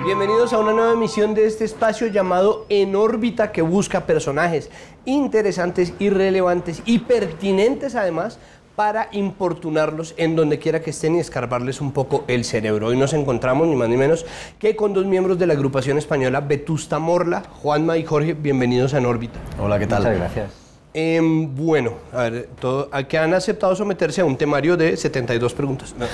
Bienvenidos a una nueva emisión de este espacio llamado En órbita, que busca personajes interesantes y relevantes y pertinentes además para importunarlos en donde quiera que estén y escarbarles un poco el cerebro. Hoy nos encontramos ni más ni menos que con dos miembros de la agrupación española Vetusta Morla. Juanma y Jorge, bienvenidos a En órbita. Hola, ¿qué tal? Muchas gracias. Bueno, a ver, que han aceptado someterse a un temario de 72 preguntas. No,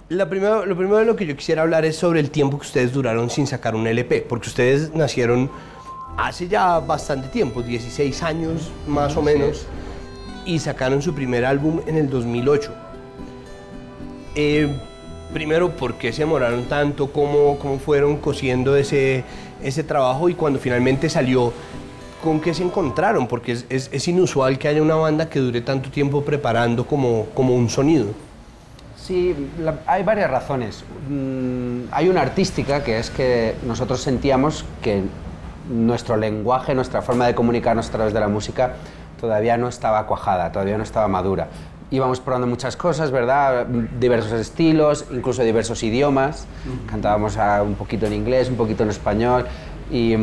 lo primero de lo que yo quisiera hablar es sobre el tiempo que ustedes duraron sin sacar un LP, porque ustedes nacieron hace ya bastante tiempo, 16 años más o menos, y sacaron su primer álbum en el 2008. Primero, ¿por qué se demoraron tanto? ¿Cómo fueron cosiendo ese trabajo? Y cuando finalmente salió, ¿con qué se encontraron? Porque es inusual que haya una banda que dure tanto tiempo preparando como un sonido. Sí, hay varias razones. Hay una artística, que es que nosotros sentíamos que nuestro lenguaje, nuestra forma de comunicarnos a través de la música todavía no estaba cuajada, todavía no estaba madura. Íbamos probando muchas cosas, ¿verdad? Diversos estilos, incluso diversos idiomas. Cantábamos un poquito en inglés, un poquito en español, y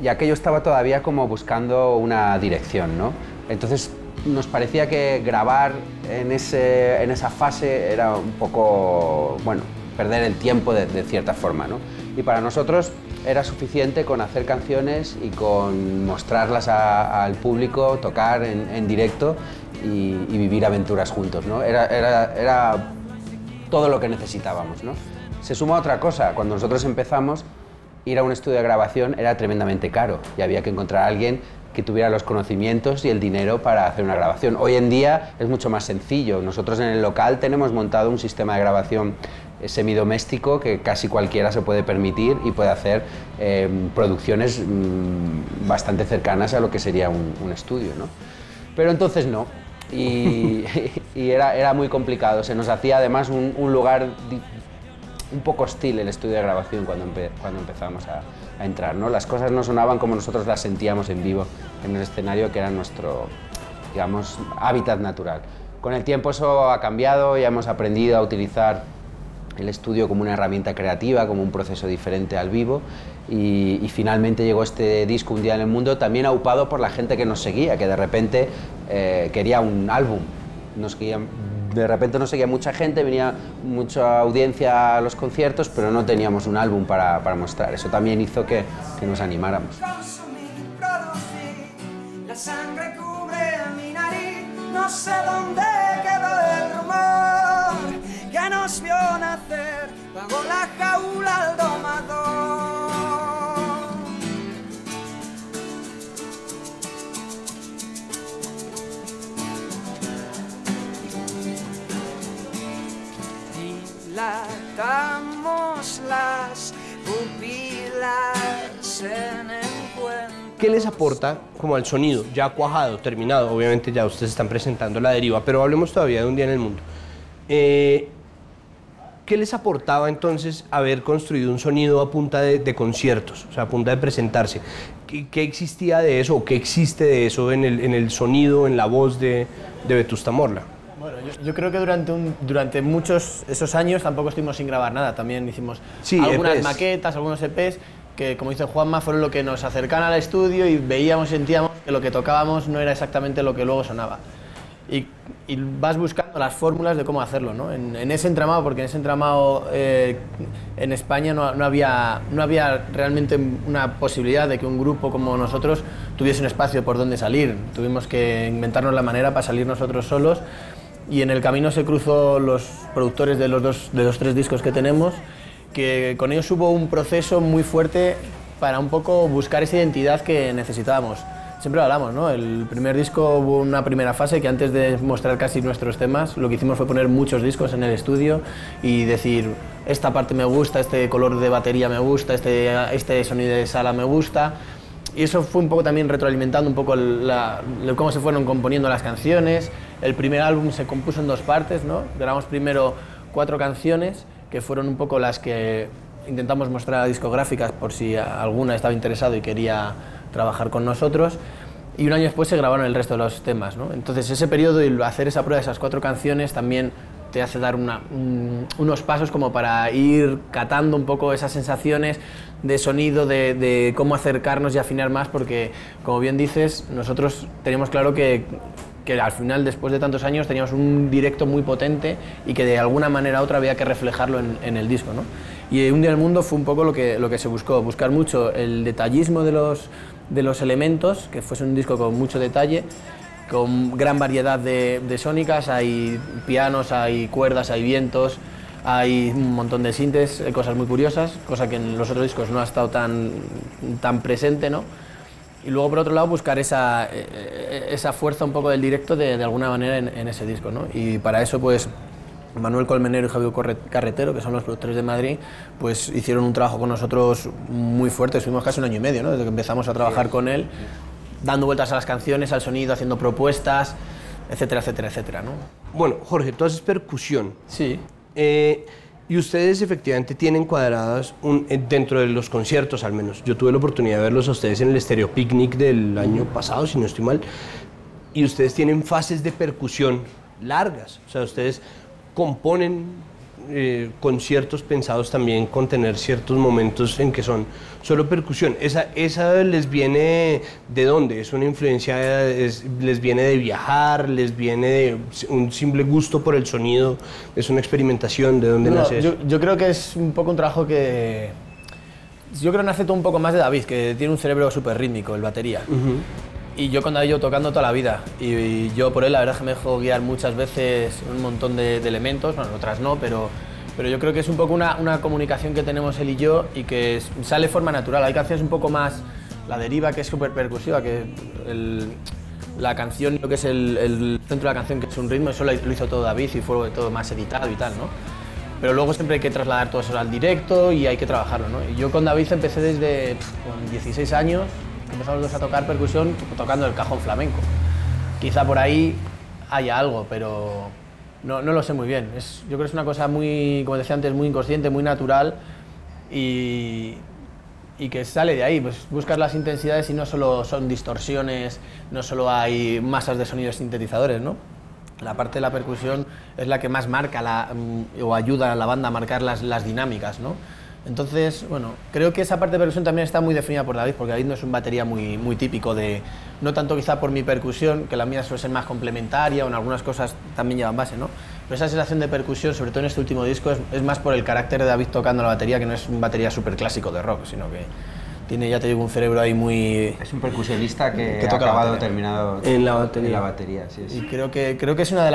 aquello estaba todavía como buscando una dirección, ¿no? Entonces nos parecía que grabar en esa fase era un poco, bueno, perder el tiempo de cierta forma, ¿no? Y para nosotros era suficiente con hacer canciones y con mostrarlas al público, tocar en directo y vivir aventuras juntos, ¿no? Era todo lo que necesitábamos, ¿no? Se suma otra cosa. Cuando nosotros empezamos, ir a un estudio de grabación era tremendamente caro y había que encontrar a alguien que tuviera los conocimientos y el dinero para hacer una grabación. Hoy en día es mucho más sencillo. Nosotros en el local tenemos montado un sistema de grabación semidoméstico que casi cualquiera se puede permitir y puede hacer producciones bastante cercanas a lo que sería un estudio, ¿no? Pero entonces no, y era muy complicado. Se nos hacía además un lugar un poco hostil el estudio de grabación cuando empezamos a entrar, ¿no? Las cosas no sonaban como nosotros las sentíamos en vivo en el escenario, que era nuestro, digamos, hábitat natural. Con el tiempo eso ha cambiado y hemos aprendido a utilizar el estudio como una herramienta creativa, como un proceso diferente al vivo, y finalmente llegó este disco, Un día en el mundo, también aupado por la gente que nos seguía, que de repente quería un álbum. De repente nos seguía mucha gente, venía mucha audiencia a los conciertos, pero no teníamos un álbum para mostrar. Eso también hizo que nos animáramos. Consumir, producir, la sangre cubre mi nariz, no sé dónde quedó el rumor que nos vio nacer bajo la jaula al domador. Dilatamos las pupilas en encuentro. ¿Qué les aporta como al sonido, ya cuajado, terminado? Obviamente ya ustedes están presentando La Deriva, pero hablemos todavía de Un día en el mundo. ¿Qué les aportaba entonces haber construido un sonido a punta de conciertos, o sea, a punta de presentarse? ¿Qué existía de eso o qué existe de eso en el sonido, en la voz de Vetusta Morla? Bueno, yo creo que durante muchos esos años tampoco estuvimos sin grabar nada. También hicimos algunas EPs. maquetas, algunos EPs, que, como dice Juanma, fueron lo que nos acercaron al estudio y veíamos, sentíamos que lo que tocábamos no era exactamente lo que luego sonaba. Y vas buscando las fórmulas de cómo hacerlo, ¿no? En ese entramado, porque en ese entramado en España no había realmente una posibilidad de que un grupo como nosotros tuviese un espacio por donde salir. Tuvimos que inventarnos la manera para salir nosotros solos, y en el camino se cruzó los productores de los tres discos que tenemos, que con ellos hubo un proceso muy fuerte para un poco buscar esa identidad que necesitábamos. Siempre lo hablamos, ¿no? El primer disco hubo una primera fase que, antes de mostrar casi nuestros temas, lo que hicimos fue poner muchos discos en el estudio y decir, esta parte me gusta, este color de batería me gusta, este sonido de sala me gusta. Y eso fue un poco también retroalimentando un poco cómo se fueron componiendo las canciones. El primer álbum se compuso en dos partes, ¿no? Grabamos primero 4 canciones, que fueron un poco las que intentamos mostrar a discográficas por si alguna estaba interesado y quería trabajar con nosotros, y un año después se grabaron el resto de los temas, ¿no? Entonces ese periodo y hacer esa prueba de esas 4 canciones también te hace dar unos pasos como para ir catando un poco esas sensaciones de sonido, de cómo acercarnos y afinar más, porque, como bien dices, nosotros teníamos claro que al final, después de tantos años, teníamos un directo muy potente y que de alguna manera u otra había que reflejarlo en el disco, ¿no? Y Un día en el mundo fue un poco lo que se buscó, buscar mucho el detallismo de los elementos, que fuese un disco con mucho detalle, con gran variedad de sónicas, hay pianos, hay cuerdas, hay vientos, hay un montón de sintes, cosas muy curiosas, cosa que en los otros discos no ha estado tan presente, ¿no? Y luego, por otro lado, buscar esa fuerza un poco del directo de alguna manera en ese disco, ¿no? Y para eso, pues, Manuel Colmenero y Javier Carretero, que son los productores de Madrid, pues hicieron un trabajo con nosotros muy fuerte, estuvimos casi un año y medio, ¿no? Desde que empezamos a trabajar con él, dando vueltas a las canciones, al sonido, haciendo propuestas, etcétera, etcétera, etcétera, ¿no? Bueno, Jorge, tú haces percusión. Sí. Y ustedes efectivamente tienen cuadradas dentro de los conciertos, al menos. Yo tuve la oportunidad de verlos a ustedes en el Stereo Picnic del año pasado, si no estoy mal. Y ustedes tienen fases de percusión largas. O sea, ustedes componen conciertos pensados también con tener ciertos momentos en que son solo percusión. ¿Esa les viene de dónde? ¿Es una influencia, les viene de viajar, les viene de un simple gusto por el sonido? ¿Es una experimentación? ¿De dónde nace eso? Yo creo que es un poco un trabajo que... Yo creo que nace todo un poco más de David, que tiene un cerebro súper rítmico, el batería. Y yo con David llevo tocando toda la vida, y yo por él la verdad es que me dejo guiar muchas veces un montón de elementos, bueno, otras no, pero yo creo que es un poco una comunicación que tenemos él y yo, y que sale de forma natural. Hay canciones un poco más, La Deriva, que es súper percusiva, que la canción, lo que es el centro de la canción, que es un ritmo, eso lo hizo todo David y fue todo más editado y tal, ¿no? Pero luego siempre hay que trasladar todo eso al directo y hay que trabajarlo, ¿no? Y yo con David empecé desde con 16 años, empezamos los dos a tocar percusión tocando el cajón flamenco. Quizá por ahí haya algo, pero no lo sé muy bien. Yo creo que es una cosa muy, como decía antes, muy inconsciente, muy natural y que sale de ahí. Pues buscas las intensidades y no solo son distorsiones, no solo hay masas de sonidos sintetizadores, ¿no? La parte de la percusión es la que más marca o ayuda a la banda a marcar las dinámicas, ¿no? Entonces, bueno, creo que esa parte de percusión también está muy definida por David, porque David no es un batería muy típico de... No tanto quizá por mi percusión, que la mía suele ser más complementaria o en algunas cosas también llevan base, ¿no? Pero esa sensación de percusión, sobre todo en este último disco, es más por el carácter de David tocando la batería, que no es un batería súper clásico de rock, sino que tiene, ya te digo, un cerebro ahí muy... Es un percusionista que toca ha acabado terminado en la batería. En la batería, sí. Y creo que es una de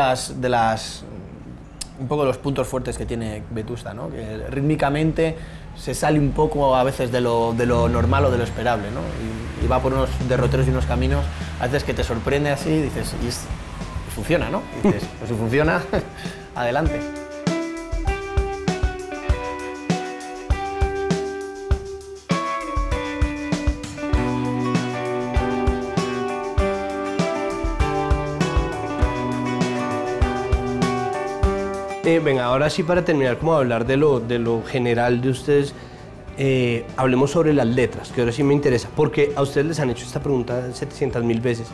las un poco los puntos fuertes que tiene Vetusta, ¿no? Que rítmicamente se sale un poco a veces de lo normal o de lo esperable, ¿no? Y va por unos derroteros y unos caminos a veces que te sorprende así y dices, y funciona, ¿no? Y dices, pues si funciona, adelante. Venga, ahora sí, para terminar, como hablar de lo general de ustedes, hablemos sobre las letras, que ahora sí me interesa, porque a ustedes les han hecho esta pregunta 700.000 veces,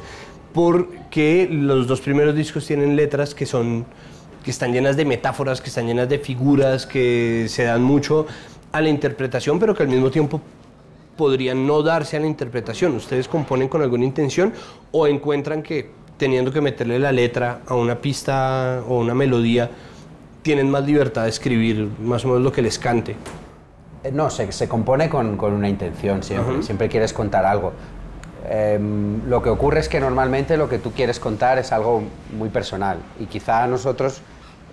porque los dos primeros discos tienen letras que están llenas de metáforas, que están llenas de figuras, que se dan mucho a la interpretación, pero que al mismo tiempo podrían no darse a la interpretación. ¿Ustedes componen con alguna intención o encuentran que teniendo que meterle la letra a una pista o una melodía, tienen más libertad de escribir más o menos lo que les cante? No, se compone con una intención siempre. Siempre quieres contar algo. Lo que ocurre es que normalmente lo que tú quieres contar es algo muy personal y quizá a nosotros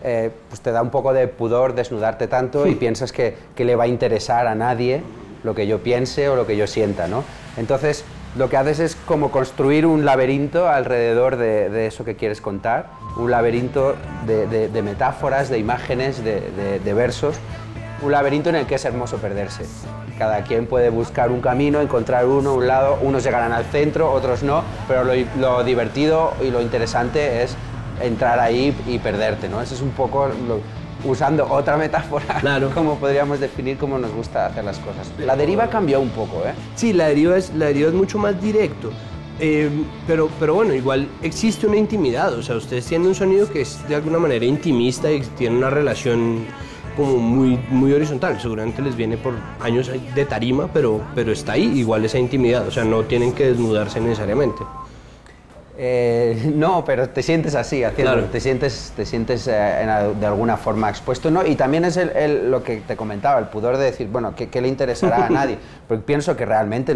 pues te da un poco de pudor desnudarte tanto y piensas que le va a interesar a nadie lo que yo piense o lo que yo sienta, ¿no? Entonces lo que haces es como construir un laberinto alrededor de eso que quieres contar, un laberinto de metáforas, de imágenes, de versos, un laberinto en el que es hermoso perderse. Cada quien puede buscar un camino, encontrar un lado, unos llegarán al centro, otros no, pero lo divertido y lo interesante es entrar ahí y perderte, ¿no? Eso es un poco, usando otra metáfora, claro, como podríamos definir cómo nos gusta hacer las cosas. La Deriva cambió un poco, ¿eh? Sí, la deriva es mucho más directo, Pero bueno, igual existe una intimidad, o sea, ustedes tienen un sonido que es de alguna manera intimista y tiene una relación como muy horizontal. Seguramente les viene por años de tarima, pero está ahí igual esa intimidad, o sea, no tienen que desnudarse necesariamente. No, pero te sientes así, haciéndolo, claro. te sientes de alguna forma expuesto, ¿no? Y también es lo que te comentaba, el pudor de decir, bueno, ¿qué le interesará a nadie? Porque pienso que realmente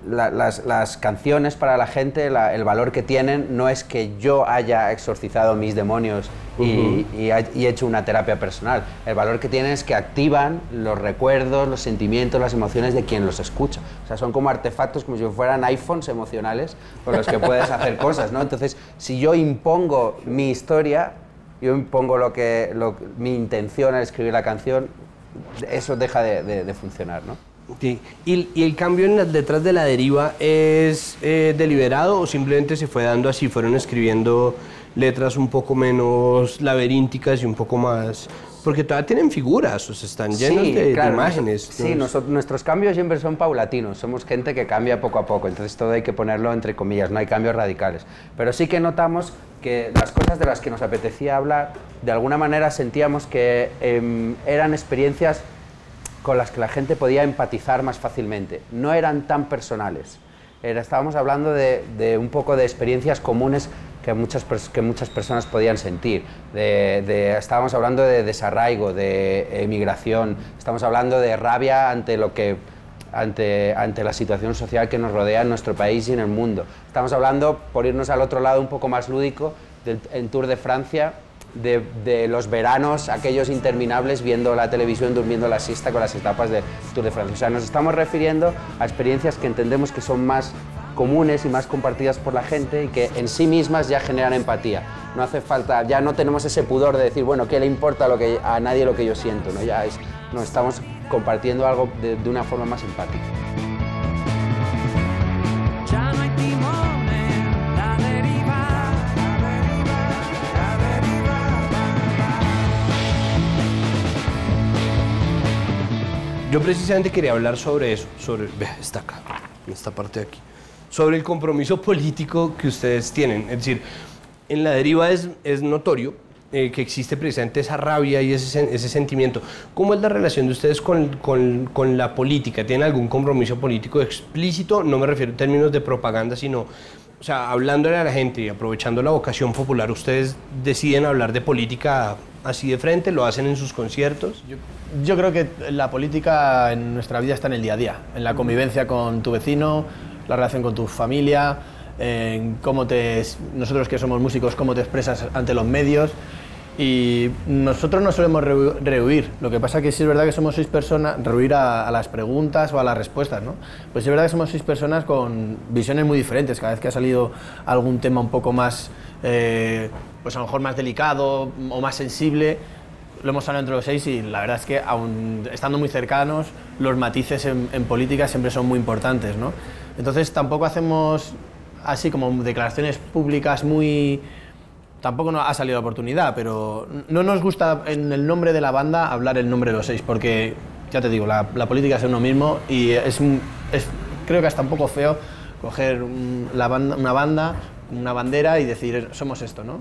las canciones para la gente, el valor que tienen no es que yo haya exorcizado mis demonios y hecho una terapia personal. El valor que tienen es que activan los recuerdos, los sentimientos, las emociones de quien los escucha. O sea, son como artefactos, como si fueran iPhones emocionales con los que puedes hacer cosas, ¿no? Entonces, si yo impongo mi historia, yo impongo mi intención al escribir la canción, eso deja de funcionar, ¿no? Sí. ¿Y el cambio en las letras de La Deriva es deliberado o simplemente se fue dando así? ¿Fueron escribiendo letras un poco menos laberínticas y un poco más...? Porque todavía tienen figuras, o sea, están llenos de imágenes. Sí, nuestros cambios siempre son paulatinos, somos gente que cambia poco a poco, entonces todo hay que ponerlo entre comillas, no hay cambios radicales. Pero sí que notamos que las cosas de las que nos apetecía hablar, de alguna manera sentíamos que eran experiencias con las que la gente podía empatizar más fácilmente. No eran tan personales. Estábamos hablando de un poco de experiencias comunes que muchas personas podían sentir. Estábamos hablando de desarraigo, de emigración, estamos hablando de rabia ante la situación social que nos rodea en nuestro país y en el mundo. Estamos hablando, por irnos al otro lado un poco más lúdico, del Tour de Francia, de los veranos, aquellos interminables, viendo la televisión, durmiendo la siesta con las etapas del Tour de Francia. O sea, nos estamos refiriendo a experiencias que entendemos que son más comunes y más compartidas por la gente y que en sí mismas ya generan empatía. No hace falta, ya no tenemos ese pudor de decir, bueno, ¿qué le importa a nadie lo que yo siento? ¿No? Ya nos estamos compartiendo algo de una forma más empática. Yo precisamente quería hablar sobre eso, está acá, en esta parte de aquí, sobre el compromiso político que ustedes tienen. Es decir, en La Deriva es notorio que existe precisamente esa rabia y ese sentimiento. ¿Cómo es la relación de ustedes con la política? ¿Tienen algún compromiso político explícito? No me refiero en términos de propaganda, sino, o sea, hablándole a la gente y aprovechando la vocación popular, ¿ustedes deciden hablar de política así de frente? ¿Lo hacen en sus conciertos? Yo creo que la política en nuestra vida está en el día a día, en la convivencia con tu vecino, la relación con tu familia, en nosotros que somos músicos, cómo te expresas ante los medios. Y nosotros no solemos rehuir, lo que pasa que sí es verdad que somos 6 personas, rehuir a las preguntas o a las respuestas, ¿no? Pues sí es verdad que somos 6 personas con visiones muy diferentes. Cada vez que ha salido algún tema un poco más, pues a lo mejor más delicado o más sensible, lo hemos hablado entre los 6 y la verdad es que aun estando muy cercanos, los matices en política siempre son muy importantes, ¿no? Entonces tampoco hacemos así como declaraciones públicas muy... Tampoco nos ha salido la oportunidad, pero no nos gusta en el nombre de la banda hablar el nombre de los 6, porque, ya te digo, la política es uno mismo y creo que hasta un poco feo coger una banda, una bandera y decir, somos esto, ¿no?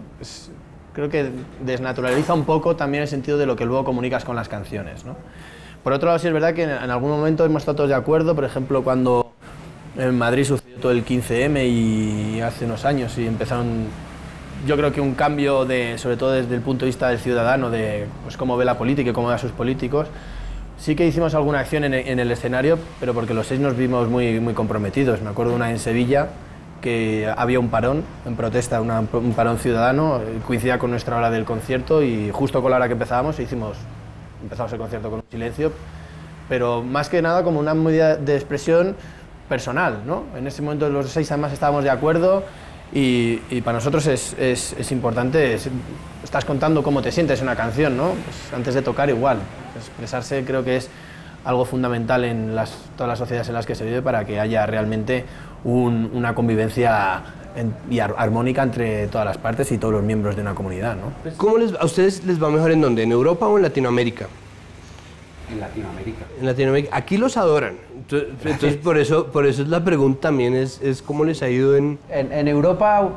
Creo que desnaturaliza un poco también el sentido de lo que luego comunicas con las canciones, ¿no? Por otro lado, sí es verdad que en algún momento hemos estado todos de acuerdo, por ejemplo, cuando en Madrid sucedió todo el 15M y hace unos años y empezaron, yo creo que un cambio, sobre todo desde el punto de vista del ciudadano, de pues, cómo ve la política y cómo ve a sus políticos. Sí que hicimos alguna acción en el escenario, pero porque los 6 nos vimos muy, muy comprometidos. Me acuerdo una en Sevilla, que había un parón en protesta, un parón ciudadano, coincidía con nuestra hora del concierto y justo con la hora que empezamos empezamos el concierto con un silencio, pero más que nada como una medida de expresión personal, ¿no? En ese momento los 6 además estábamos de acuerdo y para nosotros es importante, estás contando cómo te sientes en una canción, ¿no? Pues antes de tocar igual, expresarse creo que es algo fundamental en todas las sociedades en las que se vive para que haya realmente una convivencia y armónica entre todas las partes y todos los miembros de una comunidad, ¿no? ¿A ustedes les va mejor en dónde? ¿En Europa o en Latinoamérica? En Latinoamérica. En Latinoamérica. Aquí los adoran. Entonces por eso es la pregunta también, es cómo les ha ido en... En Europa,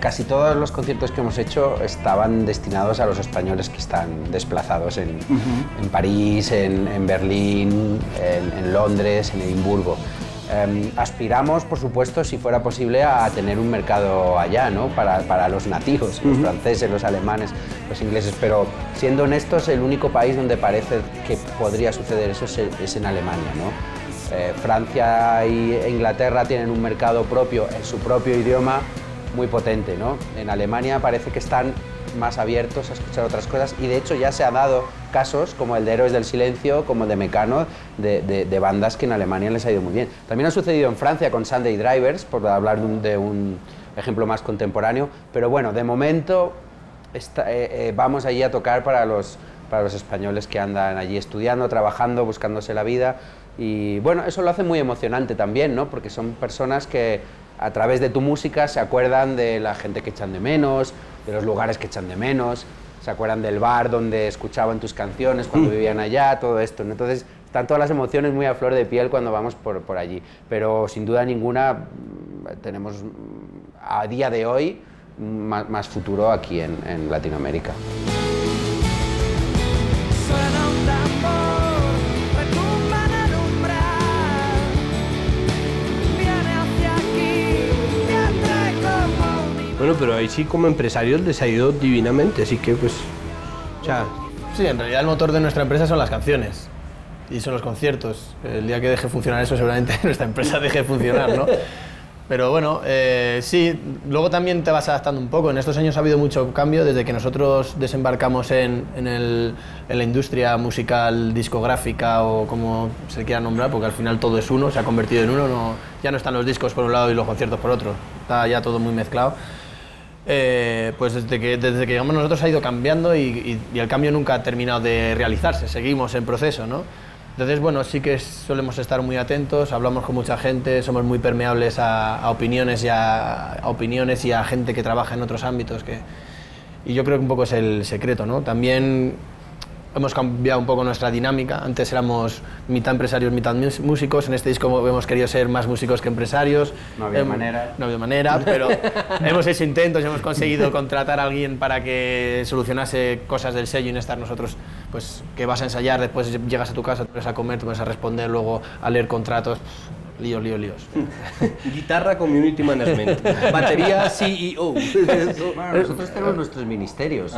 casi todos los conciertos que hemos hecho estaban destinados a los españoles que están desplazados en París, en Berlín, en Londres, en Edimburgo. Aspiramos, por supuesto, si fuera posible, a tener un mercado allá, ¿no? Para los nativos, los franceses, los alemanes, los ingleses, pero siendo honestos, el único país donde parece que podría suceder eso es en Alemania, ¿no? Francia e Inglaterra tienen un mercado propio, en su propio idioma, muy potente, ¿no? En Alemania parece que están más abiertos a escuchar otras cosas y de hecho ya se han dado casos como el de Héroes del Silencio, como el de Mecano, de bandas que en Alemania les ha ido muy bien. También ha sucedido en Francia con Sunday Drivers, por hablar de un ejemplo más contemporáneo, pero bueno, de momento vamos allí a tocar para los españoles que andan allí estudiando, trabajando, buscándose la vida y bueno, eso lo hace muy emocionante también, ¿no? Porque son personas que a través de tu música se acuerdan de la gente que echan de menos, de los lugares que echan de menos, se acuerdan del bar donde escuchaban tus canciones cuando vivían allá, todo esto, ¿no? Entonces están todas las emociones muy a flor de piel cuando vamos por allí, pero sin duda ninguna tenemos a día de hoy más futuro aquí en Latinoamérica. Suena un tambor, retumba en el umbral, viene hacia aquí, viene como un... Bueno, pero ahí sí como empresarios les ha ido divinamente, así que pues... O sea... Sí, en realidad el motor de nuestra empresa son las canciones y son los conciertos. El día que deje funcionar eso seguramente nuestra empresa deje de funcionar, ¿no? Pero bueno, sí, luego también te vas adaptando un poco. En estos años ha habido mucho cambio desde que nosotros desembarcamos en la industria musical discográfica o como se quiera nombrar, porque al final todo es uno, se ha convertido en uno, ya no están los discos por un lado y los conciertos por otro, está ya todo muy mezclado. Pues desde que llegamos nosotros ha ido cambiando y el cambio nunca ha terminado de realizarse, seguimos en proceso, ¿no? Entonces, bueno, sí que solemos estar muy atentos, hablamos con mucha gente, somos muy permeables a opiniones y a gente que trabaja en otros ámbitos. Y yo creo que un poco es el secreto, ¿no? También hemos cambiado un poco nuestra dinámica. Antes éramos mitad empresarios, mitad músicos. En este disco hemos querido ser más músicos que empresarios. No había manera. No había manera, pero hemos hecho intentos y hemos conseguido contratar a alguien para que solucionase cosas del sello y no estar nosotros, pues, que vas a ensayar, después llegas a tu casa, te vas a comer, te vas a responder, luego a leer contratos. Líos. Guitarra, community management. Batería, CEO. Bueno, nosotros tenemos nuestros ministerios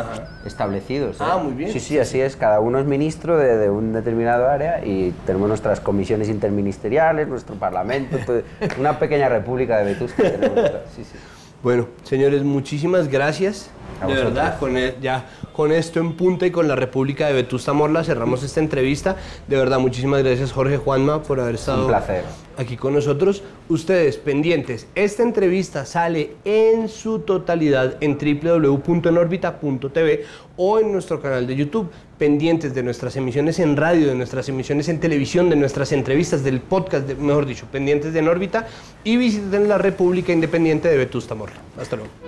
establecidos. Ah, muy bien. Sí, así es. Cada uno es ministro de un determinado área y tenemos nuestras comisiones interministeriales, nuestro parlamento, una pequeña república de Vetusta. Sí. Bueno, señores, muchísimas gracias. De verdad, con esto en punta y con la República de Vetusta Morla cerramos esta entrevista. De verdad, muchísimas gracias, Jorge, Juanma, por haber estado un placer aquí con nosotros. Ustedes, pendientes, esta entrevista sale en su totalidad en www.enorbita.tv o en nuestro canal de YouTube. Pendientes de nuestras emisiones en radio, de nuestras emisiones en televisión, de nuestras entrevistas, del podcast, mejor dicho, pendientes de En Órbita, y visiten la República Independiente de Vetusta Morla. Hasta luego.